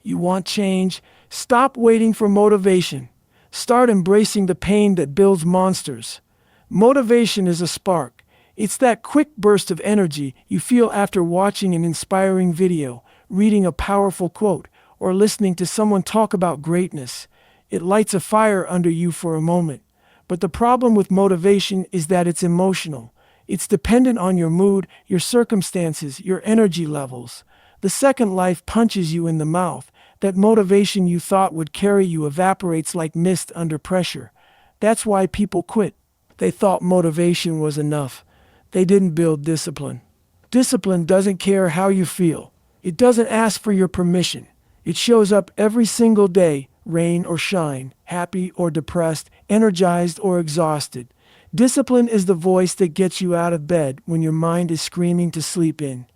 You want change? Stop waiting for motivation. Start embracing the pain that builds monsters. Motivation is a spark. It's that quick burst of energy you feel after watching an inspiring video, reading a powerful quote, or listening to someone talk about greatness. It lights a fire under you for a moment. But the problem with motivation is that it's emotional. It's dependent on your mood, your circumstances, your energy levels. The second life punches you in the mouth. That motivation you thought would carry you evaporates like mist under pressure. That's why people quit. They thought motivation was enough. They didn't build discipline. Discipline doesn't care how you feel. It doesn't ask for your permission. It shows up every single day, rain or shine, happy or depressed, energized or exhausted. Discipline is the voice that gets you out of bed when your mind is screaming to sleep in.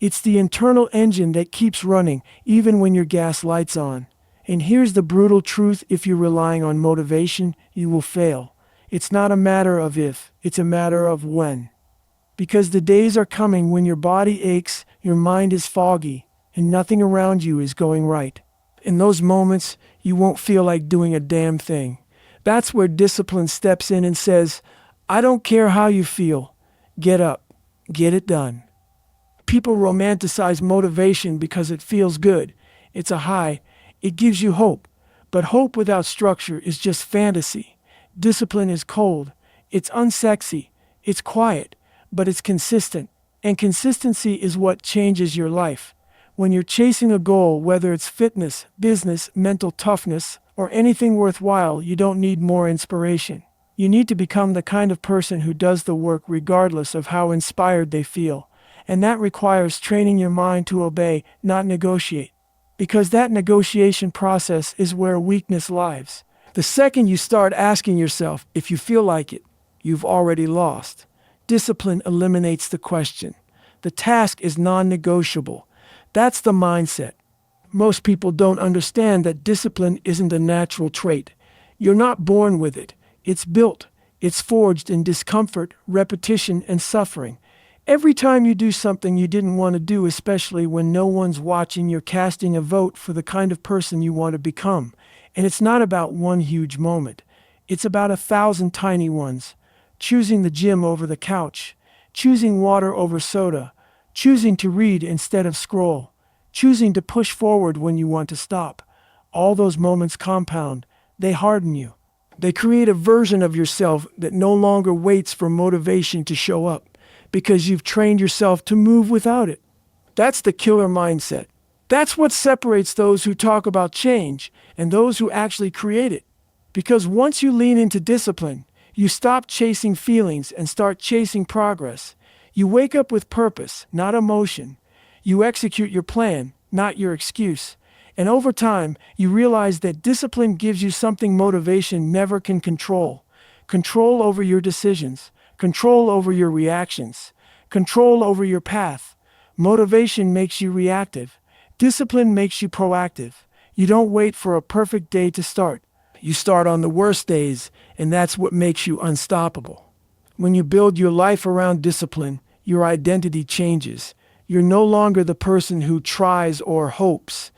It's the internal engine that keeps running even when your gas light's on. And here's the brutal truth: if you're relying on motivation, you will fail. It's not a matter of if, it's a matter of when. Because the days are coming when your body aches, your mind is foggy, and nothing around you is going right. In those moments, you won't feel like doing a damn thing. That's where discipline steps in and says, I don't care how you feel. Get up. Get it done. People romanticize motivation because it feels good. It's a high. It gives you hope. But hope without structure is just fantasy. Discipline is cold. It's unsexy. It's quiet. But it's consistent. And consistency is what changes your life. When you're chasing a goal, whether it's fitness, business, mental toughness, or anything worthwhile, you don't need more inspiration. You need to become the kind of person who does the work regardless of how inspired they feel. And that requires training your mind to obey, not negotiate. Because that negotiation process is where weakness lies. The second you start asking yourself if you feel like it, you've already lost. Discipline eliminates the question. The task is non-negotiable. That's the mindset. Most people don't understand that discipline isn't a natural trait. You're not born with it. It's built. It's forged in discomfort, repetition, and suffering. Every time you do something you didn't want to do, especially when no one's watching, you're casting a vote for the kind of person you want to become. And it's not about one huge moment. It's about 1,000 tiny ones. Choosing the gym over the couch. Choosing water over soda. Choosing to read instead of scroll. Choosing to push forward when you want to stop. All those moments compound. They harden you. They create a version of yourself that no longer waits for motivation to show up, because you've trained yourself to move without it. That's the killer mindset. That's what separates those who talk about change and those who actually create it. Because once you lean into discipline, you stop chasing feelings and start chasing progress. You wake up with purpose, not emotion. You execute your plan, not your excuse. And over time, you realize that discipline gives you something motivation never can control. Control over your decisions. Control over your reactions. Control over your path. Motivation makes you reactive. Discipline makes you proactive. You don't wait for a perfect day to start. You start on the worst days, and that's what makes you unstoppable. When you build your life around discipline, your identity changes. You're no longer the person who tries or hopes.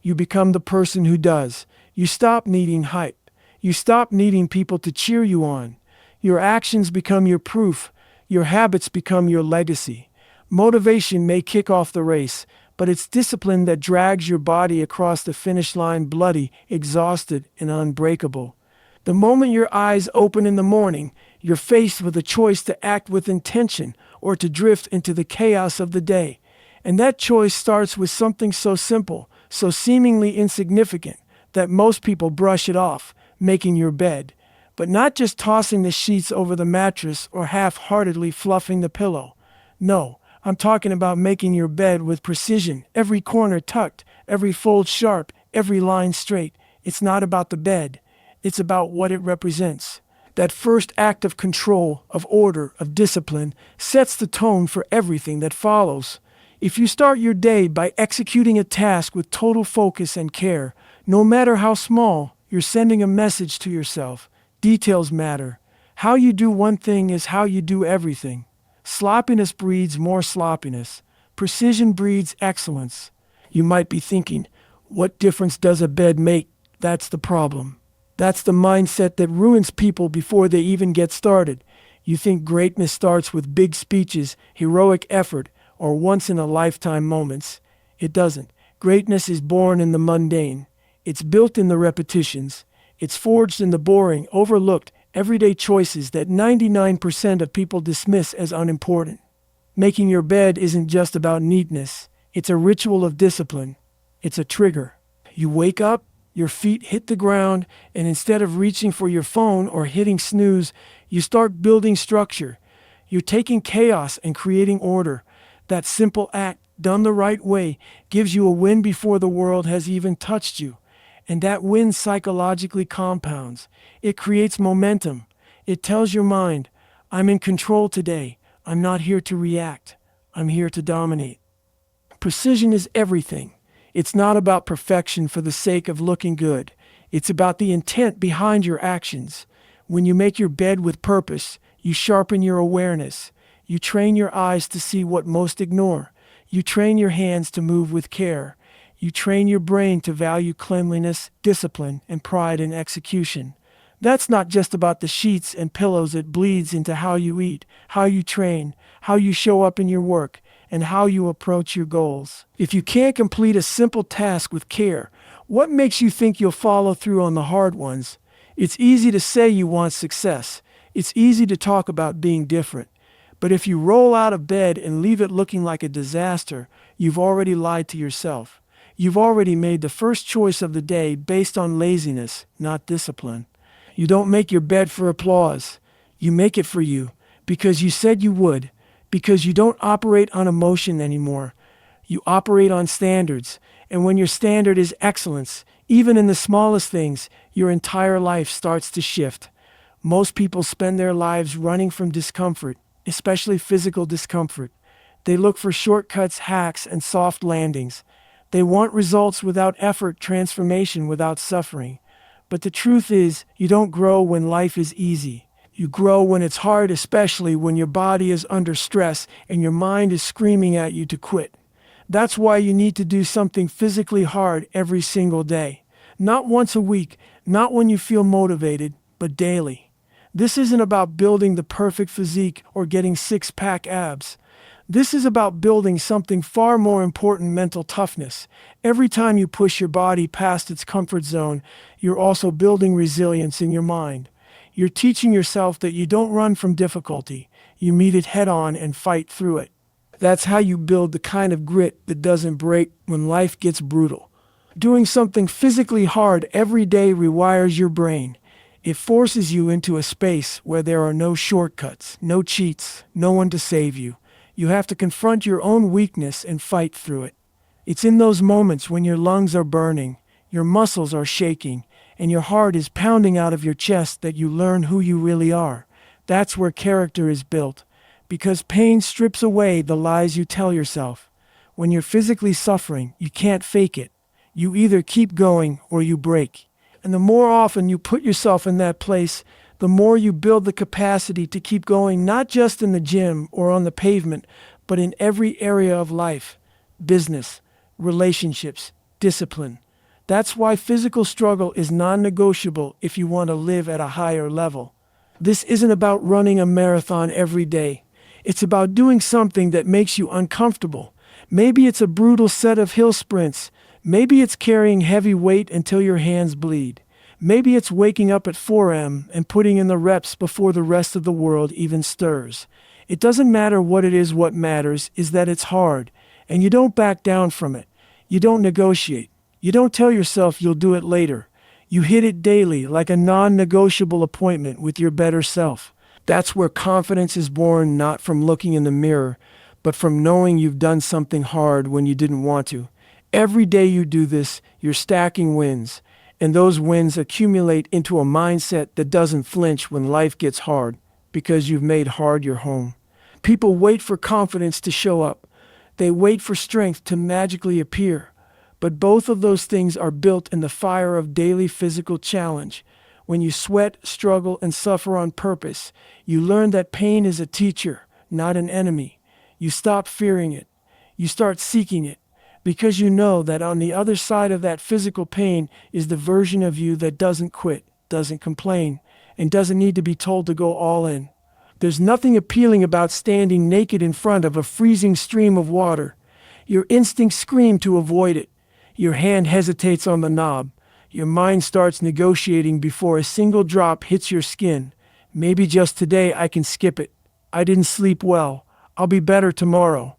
You become the person who does. You stop needing hype. You stop needing people to cheer you on. Your actions become your proof. Your habits become your legacy. Motivation may kick off the race, but it's discipline that drags your body across the finish line bloody, exhausted, and unbreakable. The moment your eyes open in the morning, you're faced with a choice to act with intention or to drift into the chaos of the day. And that choice starts with something so simple, so seemingly insignificant, that most people brush it off, making your bed. But not just tossing the sheets over the mattress or half-heartedly fluffing the pillow. No, I'm talking about making your bed with precision, every corner tucked, every fold sharp, every line straight. It's not about the bed. It's about what it represents. That first act of control, of order, of discipline, sets the tone for everything that follows. If you start your day by executing a task with total focus and care, no matter how small, you're sending a message to yourself. Details matter. How you do one thing is how you do everything. Sloppiness breeds more sloppiness. Precision breeds excellence. You might be thinking, What difference does a bed make? That's the problem. That's the mindset that ruins people before they even get started. You think greatness starts with big speeches, heroic effort, or once-in-a-lifetime moments. It doesn't. Greatness is born in the mundane. It's built in the repetitions. It's forged in the boring, overlooked, everyday choices that 99% of people dismiss as unimportant. Making your bed isn't just about neatness. It's a ritual of discipline. It's a trigger. You wake up, your feet hit the ground, and instead of reaching for your phone or hitting snooze, you start building structure. You're taking chaos and creating order. That simple act, done the right way, gives you a win before the world has even touched you. And that win psychologically compounds. It creates momentum. It tells your mind, I'm in control today. I'm not here to react. I'm here to dominate. Precision is everything. It's not about perfection for the sake of looking good. It's about the intent behind your actions. When you make your bed with purpose, you sharpen your awareness. You train your eyes to see what most ignore. You train your hands to move with care. You train your brain to value cleanliness, discipline, and pride in execution. That's not just about the sheets and pillows. It bleeds into how you eat, how you train, how you show up in your work, and how you approach your goals. If you can't complete a simple task with care, what makes you think you'll follow through on the hard ones? It's easy to say you want success. It's easy to talk about being different. But if you roll out of bed and leave it looking like a disaster, you've already lied to yourself. You've already made the first choice of the day based on laziness, not discipline. You don't make your bed for applause. You make it for you, because you said you would, because you don't operate on emotion anymore. You operate on standards, and when your standard is excellence, even in the smallest things, your entire life starts to shift. Most people spend their lives running from discomfort, especially physical discomfort. They look for shortcuts, hacks, and soft landings. They want results without effort, transformation without suffering. But the truth is, you don't grow when life is easy. You grow when it's hard, especially when your body is under stress and your mind is screaming at you to quit. That's why you need to do something physically hard every single day. Not once a week, not when you feel motivated, but daily. This isn't about building the perfect physique or getting six-pack abs. This is about building something far more important, mental toughness. Every time you push your body past its comfort zone, you're also building resilience in your mind. You're teaching yourself that you don't run from difficulty. You meet it head on and fight through it. That's how you build the kind of grit that doesn't break when life gets brutal. Doing something physically hard every day rewires your brain. It forces you into a space where there are no shortcuts, no cheats, no one to save you. You have to confront your own weakness and fight through it. It's in those moments when your lungs are burning, your muscles are shaking, and your heart is pounding out of your chest that you learn who you really are. That's where character is built, because pain strips away the lies you tell yourself. When you're physically suffering, you can't fake it. You either keep going or you break. And the more often you put yourself in that place, the more you build the capacity to keep going, not just in the gym or on the pavement, but in every area of life: business, relationships, discipline. That's why physical struggle is non-negotiable if you want to live at a higher level. This isn't about running a marathon every day. It's about doing something that makes you uncomfortable. Maybe it's a brutal set of hill sprints. Maybe it's carrying heavy weight until your hands bleed. Maybe it's waking up at 4 a.m. and putting in the reps before the rest of the world even stirs. It doesn't matter what it is. What matters is that it's hard, and you don't back down from it. You don't negotiate. You don't tell yourself you'll do it later. You hit it daily like a non-negotiable appointment with your better self. That's where confidence is born, not from looking in the mirror, but from knowing you've done something hard when you didn't want to. Every day you do this, you're stacking wins, and those wins accumulate into a mindset that doesn't flinch when life gets hard, because you've made hard your home. People wait for confidence to show up. They wait for strength to magically appear. But both of those things are built in the fire of daily physical challenge. When you sweat, struggle, and suffer on purpose, you learn that pain is a teacher, not an enemy. You stop fearing it. You start seeking it. because you know that on the other side of that physical pain is the version of you that doesn't quit, doesn't complain, and doesn't need to be told to go all in. There's nothing appealing about standing naked in front of a freezing stream of water. Your instincts scream to avoid it. Your hand hesitates on the knob. Your mind starts negotiating before a single drop hits your skin. Maybe just today I can skip it. I didn't sleep well. I'll be better tomorrow.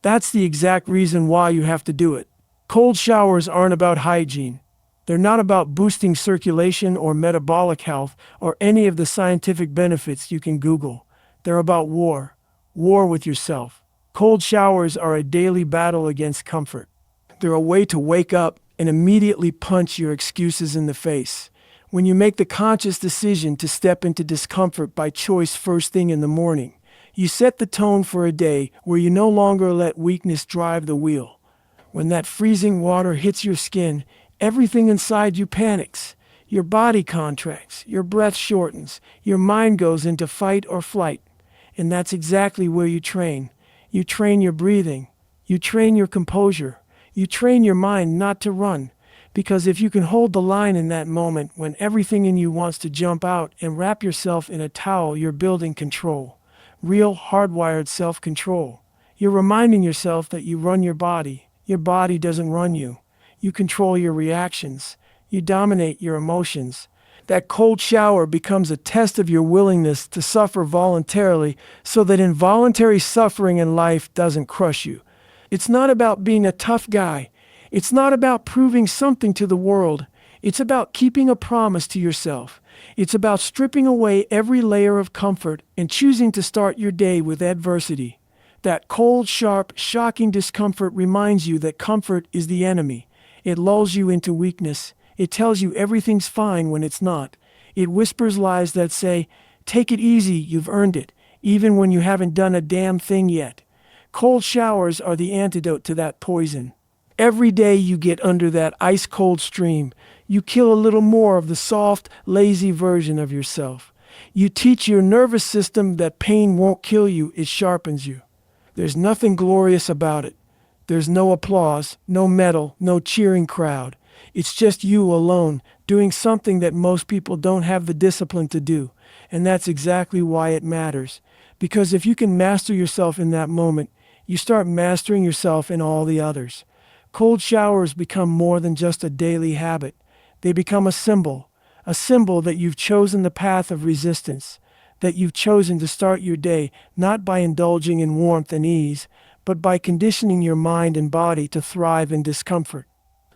That's the exact reason why you have to do it. Cold showers aren't about hygiene. They're not about boosting circulation or metabolic health or any of the scientific benefits you can Google. They're about war. War with yourself. Cold showers are a daily battle against comfort. They're a way to wake up and immediately punch your excuses in the face. When you make the conscious decision to step into discomfort by choice first thing in the morning, you set the tone for a day where you no longer let weakness drive the wheel. When that freezing water hits your skin, everything inside you panics. Your body contracts, your breath shortens, your mind goes into fight or flight. And that's exactly where you train. You train your breathing. You train your composure. You train your mind not to run. Because if you can hold the line in that moment when everything in you wants to jump out and wrap yourself in a towel, you're building control. Real hardwired self-control. You're reminding yourself that you run your body. Your body doesn't run you. You control your reactions. You dominate your emotions. That cold shower becomes a test of your willingness to suffer voluntarily so that involuntary suffering in life doesn't crush you. It's not about being a tough guy. It's not about proving something to the world. It's about keeping a promise to yourself. It's about stripping away every layer of comfort and choosing to start your day with adversity. That cold, sharp, shocking discomfort reminds you that comfort is the enemy. It lulls you into weakness. It tells you everything's fine when it's not. It whispers lies that say, "Take it easy, you've earned it," even when you haven't done a damn thing yet. Cold showers are the antidote to that poison. Every day you get under that ice-cold stream, you kill a little more of the soft, lazy version of yourself. You teach your nervous system that pain won't kill you, it sharpens you. There's nothing glorious about it. There's no applause, no medal, no cheering crowd. It's just you alone, doing something that most people don't have the discipline to do. And that's exactly why it matters. Because if you can master yourself in that moment, you start mastering yourself in all the others. Cold showers become more than just a daily habit. They become a symbol that you've chosen the path of resistance, that you've chosen to start your day not by indulging in warmth and ease, but by conditioning your mind and body to thrive in discomfort.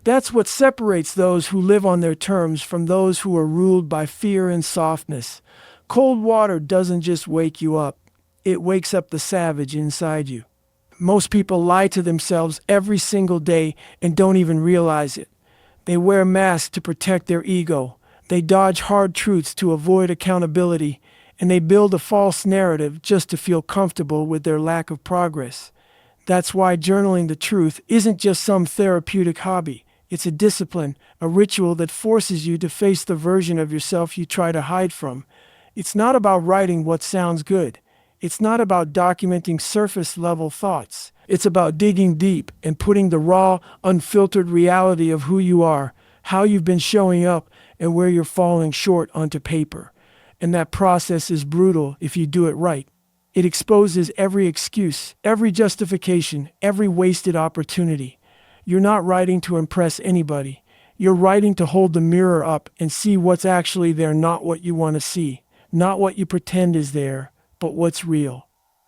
That's what separates those who live on their terms from those who are ruled by fear and softness. Cold water doesn't just wake you up, it wakes up the savage inside you. Most people lie to themselves every single day and don't even realize it. They wear masks to protect their ego. They dodge hard truths to avoid accountability. And they build a false narrative just to feel comfortable with their lack of progress. That's why journaling the truth isn't just some therapeutic hobby. It's a discipline, a ritual that forces you to face the version of yourself you try to hide from. It's not about writing what sounds good. It's not about documenting surface-level thoughts. It's about digging deep and putting the raw, unfiltered reality of who you are, how you've been showing up, and where you're falling short onto paper. And that process is brutal if you do it right. It exposes every excuse, every justification, every wasted opportunity. You're not writing to impress anybody. You're writing to hold the mirror up and see what's actually there, not what you want to see, not what you pretend is there, but what's real.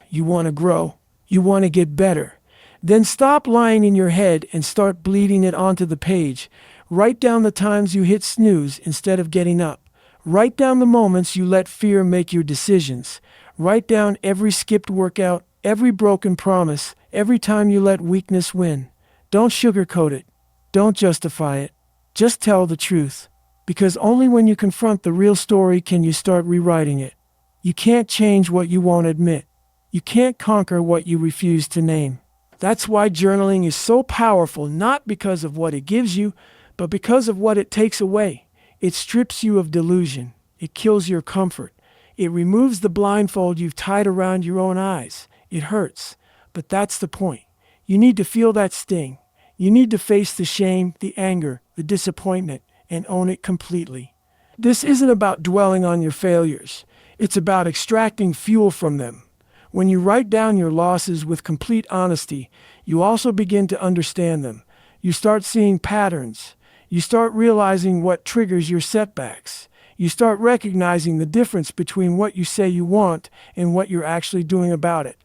You want to grow. You want to get better. Then stop lying in your head and start bleeding it onto the page. Write down the times you hit snooze instead of getting up. Write down the moments you let fear make your decisions. Write down every skipped workout, every broken promise, every time you let weakness win. Don't sugarcoat it. Don't justify it. Just tell the truth. Because only when you confront the real story can you start rewriting it. You can't change what you won't admit. You can't conquer what you refuse to name. That's why journaling is so powerful, not because of what it gives you, but because of what it takes away. It strips you of delusion. It kills your comfort. It removes the blindfold you've tied around your own eyes. It hurts, but that's the point. You need to feel that sting. You need to face the shame, the anger, the disappointment, and own it completely. This isn't about dwelling on your failures. It's about extracting fuel from them. When you write down your losses with complete honesty, you also begin to understand them. You start seeing patterns. You start realizing what triggers your setbacks. You start recognizing the difference between what you say you want and what you're actually doing about it.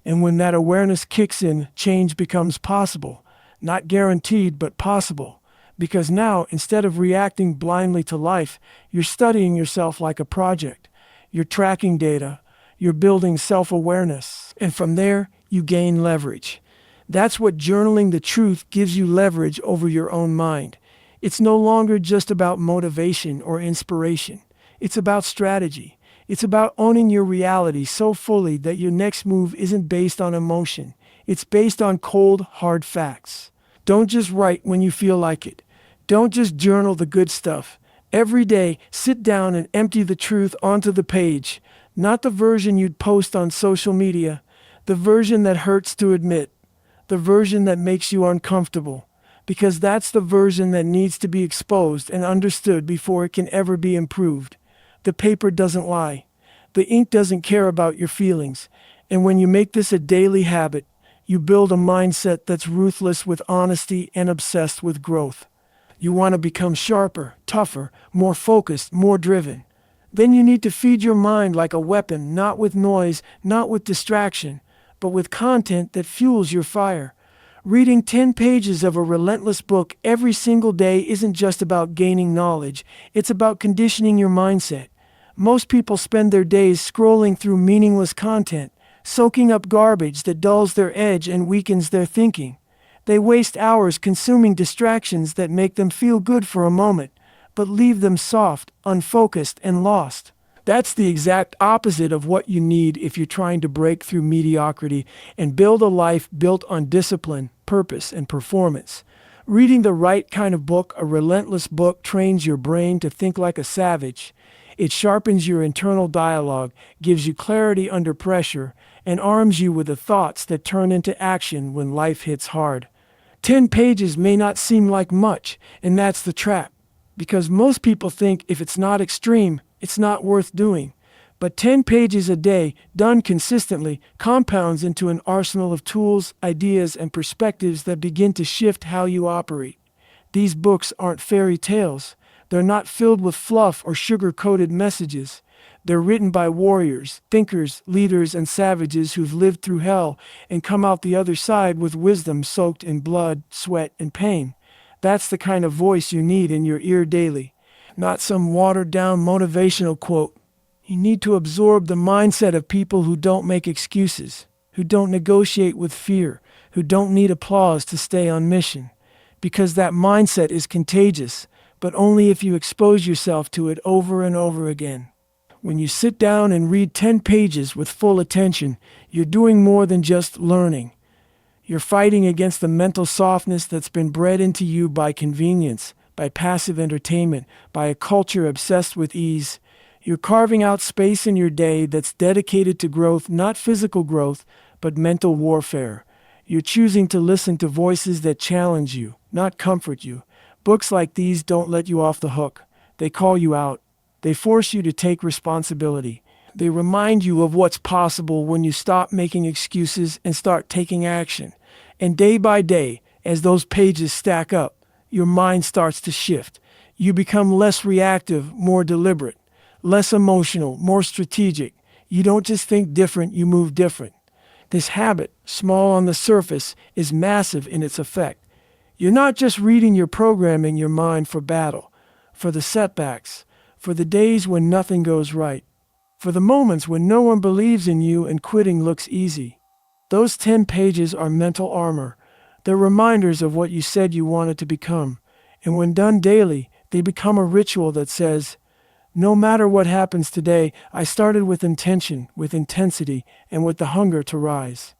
And when that awareness kicks in, change becomes possible. Not guaranteed, but possible. Because now, instead of reacting blindly to life, you're studying yourself like a project. You're tracking data. You're building self-awareness. And from there, you gain leverage. That's what journaling the truth gives you: leverage over your own mind. It's no longer just about motivation or inspiration. It's about strategy. It's about owning your reality so fully that your next move isn't based on emotion. It's based on cold, hard facts. Don't just write when you feel like it. Don't just journal the good stuff. Every day, sit down and empty the truth onto the page. Not the version you'd post on social media. The version that hurts to admit. The version that makes you uncomfortable. Because that's the version that needs to be exposed and understood before it can ever be improved. The paper doesn't lie. The ink doesn't care about your feelings. And when you make this a daily habit, you build a mindset that's ruthless with honesty and obsessed with growth. You want to become sharper, tougher, more focused, more driven. Then you need to feed your mind like a weapon, not with noise, not with distraction, but with content that fuels your fire. Reading 10 pages of a relentless book every single day isn't just about gaining knowledge, it's about conditioning your mindset. Most people spend their days scrolling through meaningless content, soaking up garbage that dulls their edge and weakens their thinking. They waste hours consuming distractions that make them feel good for a moment, but leave them soft, unfocused, and lost. That's the exact opposite of what you need if you're trying to break through mediocrity and build a life built on discipline, purpose, and performance. Reading the right kind of book, a relentless book, trains your brain to think like a savage. It sharpens your internal dialogue, gives you clarity under pressure, and arms you with the thoughts that turn into action when life hits hard. 10 pages may not seem like much, and that's the trap. Because most people think if it's not extreme, it's not worth doing. But 10 pages a day, done consistently, compounds into an arsenal of tools, ideas, and perspectives that begin to shift how you operate. These books aren't fairy tales. They're not filled with fluff or sugar-coated messages. They're written by warriors, thinkers, leaders, and savages who've lived through hell and come out the other side with wisdom soaked in blood, sweat, and pain. That's the kind of voice you need in your ear daily. Not some watered-down motivational quote. You need to absorb the mindset of people who don't make excuses, who don't negotiate with fear, who don't need applause to stay on mission. Because that mindset is contagious, but only if you expose yourself to it over and over again. When you sit down and read 10 pages with full attention, you're doing more than just learning. You're fighting against the mental softness that's been bred into you by convenience, by passive entertainment, by a culture obsessed with ease. You're carving out space in your day that's dedicated to growth, not physical growth, but mental warfare. You're choosing to listen to voices that challenge you, not comfort you. Books like these don't let you off the hook. They call you out. They force you to take responsibility. They remind you of what's possible when you stop making excuses and start taking action. And day by day, as those pages stack up, your mind starts to shift. You become less reactive, more deliberate, less emotional, more strategic. You don't just think different, you move different. This habit, small on the surface, is massive in its effect. You're not just reading, you're programming your mind for battle, for the setbacks, for the days when nothing goes right, for the moments when no one believes in you and quitting looks easy. Those 10 pages are mental armor. They're reminders of what you said you wanted to become. And when done daily, they become a ritual that says, no matter what happens today, I started with intention, with intensity, and with the hunger to rise.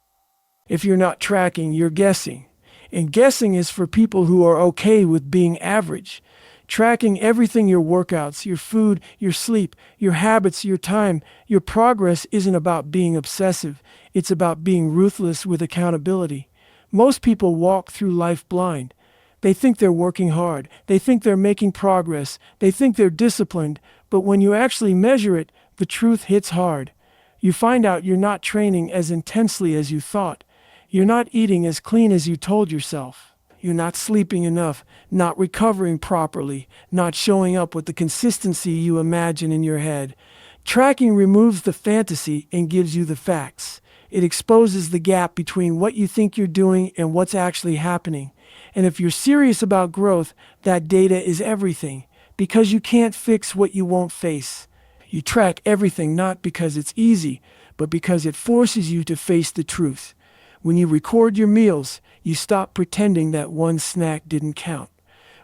If you're not tracking, you're guessing. And guessing is for people who are okay with being average. Tracking everything, your workouts, your food, your sleep, your habits, your time, your progress isn't about being obsessive. It's about being ruthless with accountability. Most people walk through life blind. They think they're working hard. They think they're making progress. They think they're disciplined. But when you actually measure it, the truth hits hard. You find out you're not training as intensely as you thought. You're not eating as clean as you told yourself. You're not sleeping enough, not recovering properly, not showing up with the consistency you imagine in your head. Tracking removes the fantasy and gives you the facts. It exposes the gap between what you think you're doing and what's actually happening. And if you're serious about growth, that data is everything, because you can't fix what you won't face. You track everything not because it's easy, but because it forces you to face the truth. When you record your meals, you stop pretending that one snack didn't count.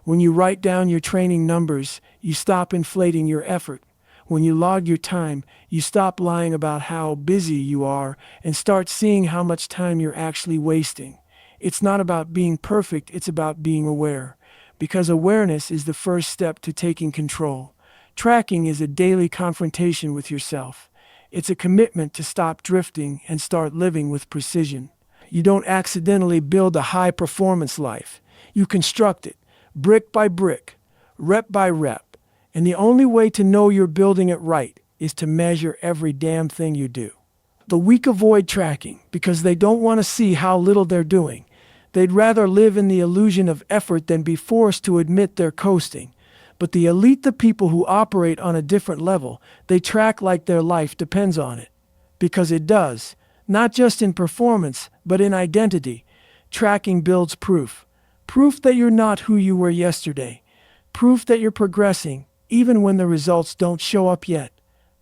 When you write down your training numbers, you stop inflating your effort. When you log your time, you stop lying about how busy you are and start seeing how much time you're actually wasting. It's not about being perfect, it's about being aware. Because awareness is the first step to taking control. Tracking is a daily confrontation with yourself. It's a commitment to stop drifting and start living with precision. You don't accidentally build a high-performance life. You construct it, brick by brick, rep by rep. And the only way to know you're building it right is to measure every damn thing you do. The weak avoid tracking because they don't want to see how little they're doing. They'd rather live in the illusion of effort than be forced to admit they're coasting. But the elite, the people who operate on a different level, they track like their life depends on it. Because it does. Not just in performance, but in identity. Tracking builds proof. Proof that you're not who you were yesterday. Proof that you're progressing, even when the results don't show up yet.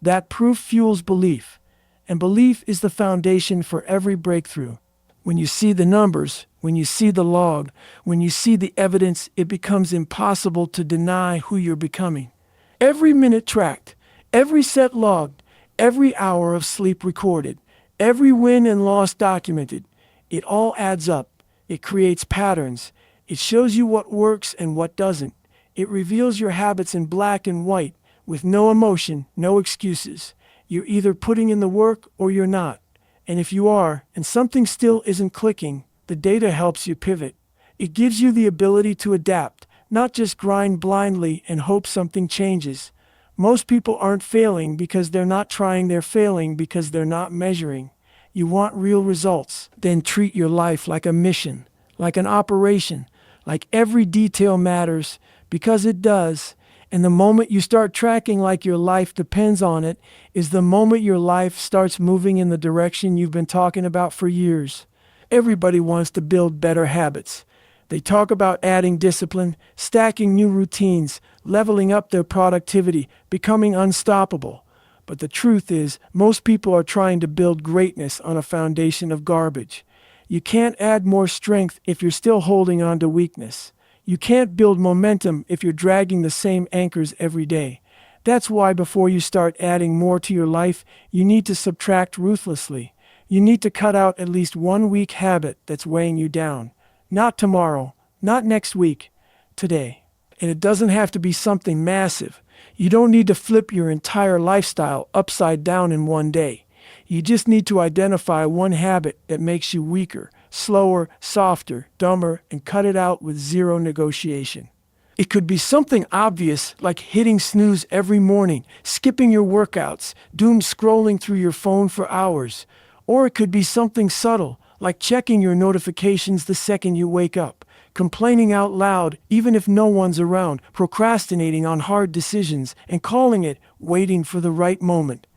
That proof fuels belief. And belief is the foundation for every breakthrough. When you see the numbers, when you see the log, when you see the evidence, it becomes impossible to deny who you're becoming. Every minute tracked, every set logged, every hour of sleep recorded, every win and loss documented, it all adds up. It creates patterns. It shows you what works and what doesn't. It reveals your habits in black and white, with no emotion, no excuses. You're either putting in the work or you're not. And if you are, and something still isn't clicking, the data helps you pivot. It gives you the ability to adapt, not just grind blindly and hope something changes. Most people aren't failing because they're not trying, they're failing because they're not measuring. You want real results, then treat your life like a mission, like an operation, like every detail matters, because it does. And the moment you start tracking like your life depends on it is the moment your life starts moving in the direction you've been talking about for years. Everybody wants to build better habits. They talk about adding discipline, stacking new routines, leveling up their productivity, becoming unstoppable. But the truth is, most people are trying to build greatness on a foundation of garbage. You can't add more strength if you're still holding on to weakness. You can't build momentum if you're dragging the same anchors every day. That's why before you start adding more to your life, you need to subtract ruthlessly. You need to cut out at least one weak habit that's weighing you down. Not tomorrow, not next week, today. And it doesn't have to be something massive. You don't need to flip your entire lifestyle upside down in one day. You just need to identify one habit that makes you weaker, slower, softer, dumber, and cut it out with zero negotiation. It could be something obvious like hitting snooze every morning, skipping your workouts, doom scrolling through your phone for hours. Or it could be something subtle, like checking your notifications the second you wake up, complaining out loud even if no one's around, procrastinating on hard decisions, and calling it waiting for the right moment.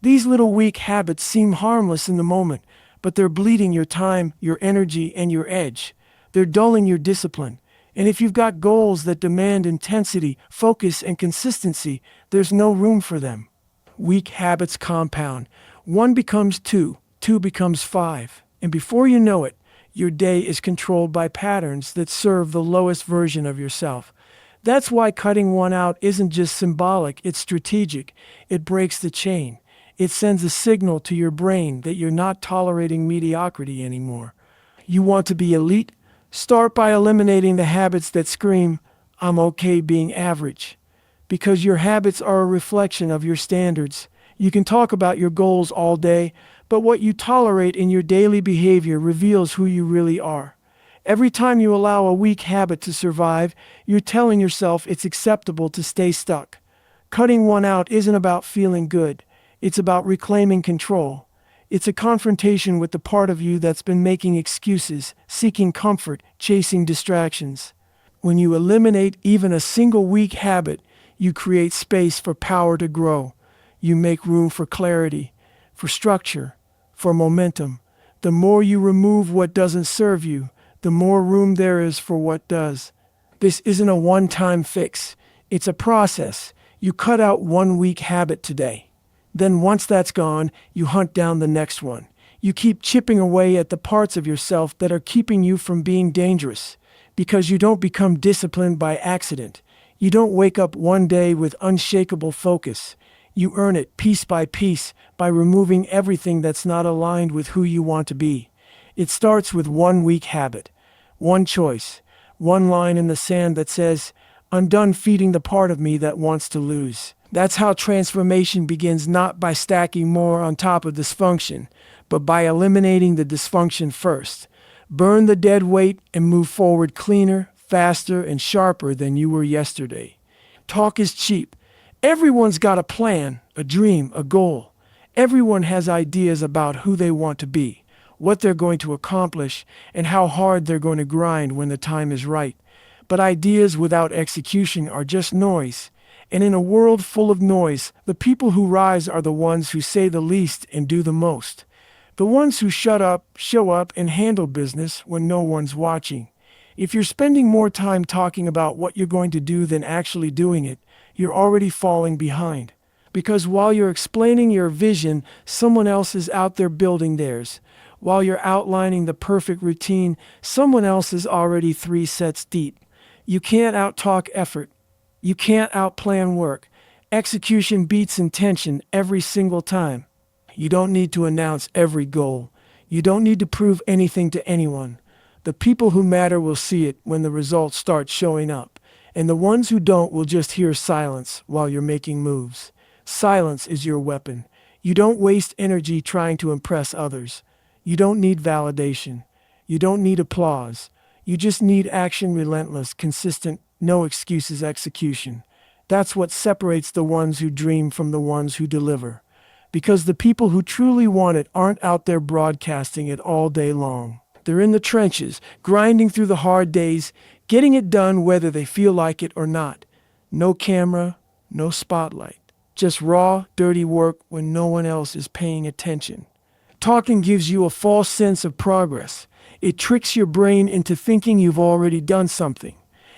These little weak habits seem harmless in the moment, but they're bleeding your time, your energy, and your edge. They're dulling your discipline. And if you've got goals that demand intensity, focus, and consistency, there's no room for them. Weak habits compound. 1 becomes 2, 2 becomes 5. And before you know it, your day is controlled by patterns that serve the lowest version of yourself. That's why cutting one out isn't just symbolic, it's strategic. It breaks the chain. It sends a signal to your brain that you're not tolerating mediocrity anymore. You want to be elite? Start by eliminating the habits that scream, "I'm okay being average." Because your habits are a reflection of your standards. You can talk about your goals all day, but what you tolerate in your daily behavior reveals who you really are. Every time you allow a weak habit to survive, you're telling yourself it's acceptable to stay stuck. Cutting one out isn't about feeling good. It's about reclaiming control. It's a confrontation with the part of you that's been making excuses, seeking comfort, chasing distractions. When you eliminate even a single weak habit, you create space for power to grow. You make room for clarity, for structure, for momentum. The more you remove what doesn't serve you, the more room there is for what does. This isn't a one-time fix. It's a process. You cut out one weak habit today. Then once that's gone, you hunt down the next one. You keep chipping away at the parts of yourself that are keeping you from being dangerous. Because you don't become disciplined by accident. You don't wake up one day with unshakable focus. You earn it piece by piece by removing everything that's not aligned with who you want to be. It starts with one weak habit, one choice, one line in the sand that says, "I'm done feeding the part of me that wants to lose." That's how transformation begins, not by stacking more on top of dysfunction, but by eliminating the dysfunction first. Burn the dead weight and move forward cleaner, faster, and sharper than you were yesterday. Talk is cheap. Everyone's got a plan, a dream, a goal. Everyone has ideas about who they want to be, what they're going to accomplish, and how hard they're going to grind when the time is right. But ideas without execution are just noise. And in a world full of noise, the people who rise are the ones who say the least and do the most. The ones who shut up, show up, and handle business when no one's watching. If you're spending more time talking about what you're going to do than actually doing it, you're already falling behind. Because while you're explaining your vision, someone else is out there building theirs. While you're outlining the perfect routine, someone else is already 3 sets deep. You can't out-talk effort. You can't outplan work. Execution beats intention every single time. You don't need to announce every goal. You don't need to prove anything to anyone. The people who matter will see it when the results start showing up. And the ones who don't will just hear silence while you're making moves. Silence is your weapon. You don't waste energy trying to impress others. You don't need validation. You don't need applause. You just need action, relentless, consistent, no excuses execution. That's what separates the ones who dream from the ones who deliver. Because the people who truly want it aren't out there broadcasting it all day long. They're in the trenches, grinding through the hard days, getting it done whether they feel like it or not. No camera, no spotlight. Just raw, dirty work when no one else is paying attention. Talking gives you a false sense of progress. It tricks your brain into thinking you've already done something.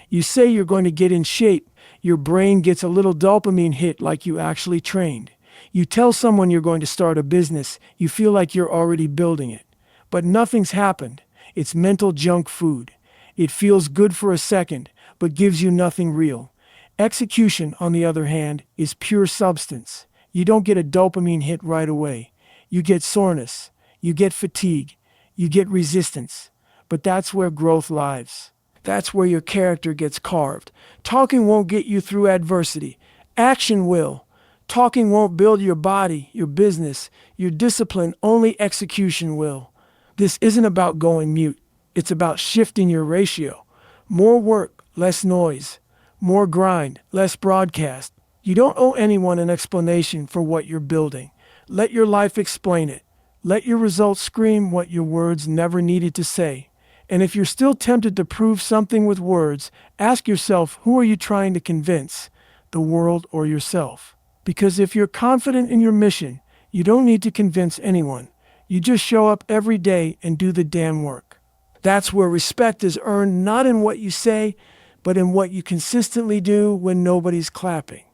You say you're going to get in shape. Your brain gets a little dopamine hit like you actually trained. You tell someone you're going to start a business. You feel like you're already building it. But nothing's happened. It's mental junk food. It feels good for a second, but gives you nothing real. Execution, on the other hand, is pure substance. You don't get a dopamine hit right away. You get soreness. You get fatigue. You get resistance. But that's where growth lies. That's where your character gets carved. Talking won't get you through adversity. Action will. Talking won't build your body, your business, your discipline. Only execution will. This isn't about going mute. It's about shifting your ratio. More work, less noise. More grind, less broadcast. You don't owe anyone an explanation for what you're building. Let your life explain it. Let your results scream what your words never needed to say. And if you're still tempted to prove something with words, ask yourself, who are you trying to convince? The world or yourself? Because if you're confident in your mission, you don't need to convince anyone. You just show up every day and do the damn work. That's where respect is earned, not in what you say, but in what you consistently do when nobody's clapping.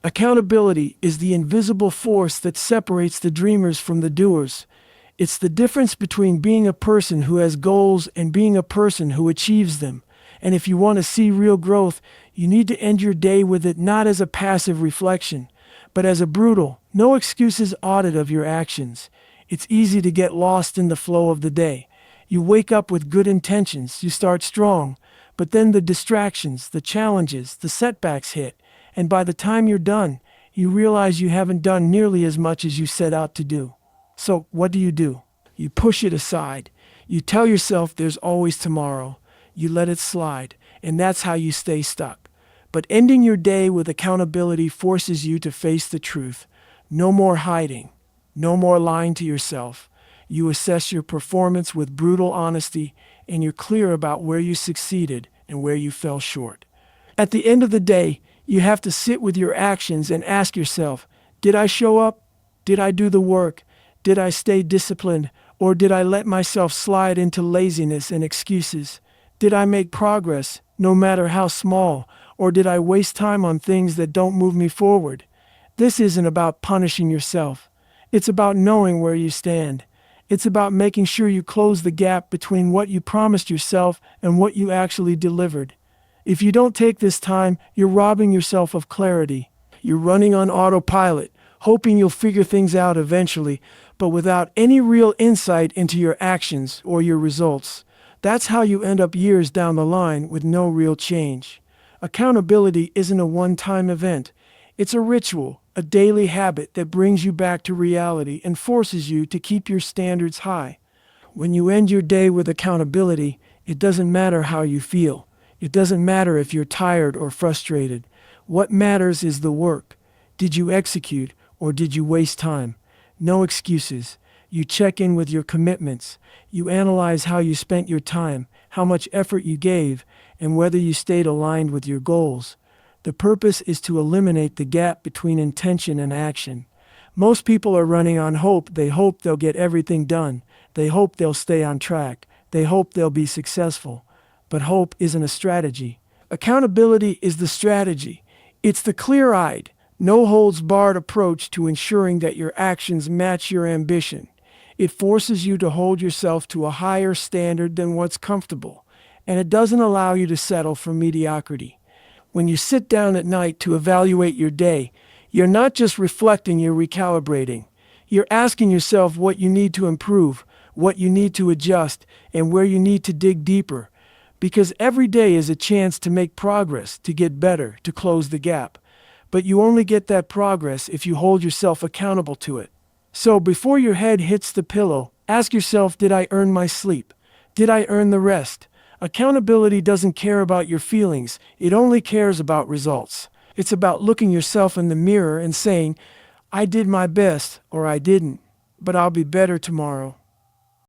Accountability is the invisible force that separates the dreamers from the doers. It's the difference between being a person who has goals and being a person who achieves them. And if you want to see real growth, you need to end your day with it not as a passive reflection, but as a brutal, no excuses audit of your actions. It's easy to get lost in the flow of the day. You wake up with good intentions, you start strong, but then the distractions, the challenges, the setbacks hit, and by the time you're done, you realize you haven't done nearly as much as you set out to do. So, what do? You push it aside. You tell yourself there's always tomorrow. You let it slide, and that's how you stay stuck. But ending your day with accountability forces you to face the truth. No more hiding. No more lying to yourself. You assess your performance with brutal honesty, and you're clear about where you succeeded and where you fell short. At the end of the day, you have to sit with your actions and ask yourself, did I show up? Did I do the work? Did I stay disciplined? Or did I let myself slide into laziness and excuses? Did I make progress, no matter how small? Or did I waste time on things that don't move me forward? This isn't about punishing yourself. It's about knowing where you stand. It's about making sure you close the gap between what you promised yourself and what you actually delivered. If you don't take this time, you're robbing yourself of clarity. You're running on autopilot, hoping you'll figure things out eventually, but without any real insight into your actions or your results. That's how you end up years down the line with no real change. Accountability isn't a one-time event. It's a ritual, a daily habit that brings you back to reality and forces you to keep your standards high. When you end your day with accountability, it doesn't matter how you feel. It doesn't matter if you're tired or frustrated. What matters is the work. Did you execute or did you waste time? No excuses. You check in with your commitments. You analyze how you spent your time, how much effort you gave, and whether you stayed aligned with your goals. The purpose is to eliminate the gap between intention and action. Most people are running on hope. They hope they'll get everything done. They hope they'll stay on track. They hope they'll be successful. But hope isn't a strategy. Accountability is the strategy. It's the clear-eyed, no-holds-barred approach to ensuring that your actions match your ambition. It forces you to hold yourself to a higher standard than what's comfortable, and it doesn't allow you to settle for mediocrity. When you sit down at night to evaluate your day, you're not just reflecting, you're recalibrating. You're asking yourself what you need to improve, what you need to adjust, and where you need to dig deeper. Because every day is a chance to make progress, to get better, to close the gap. But you only get that progress if you hold yourself accountable to it. So before your head hits the pillow, ask yourself, did I earn my sleep? Did I earn the rest? Accountability doesn't care about your feelings. It only cares about results. It's about looking yourself in the mirror and saying, I did my best, or I didn't, but I'll be better tomorrow.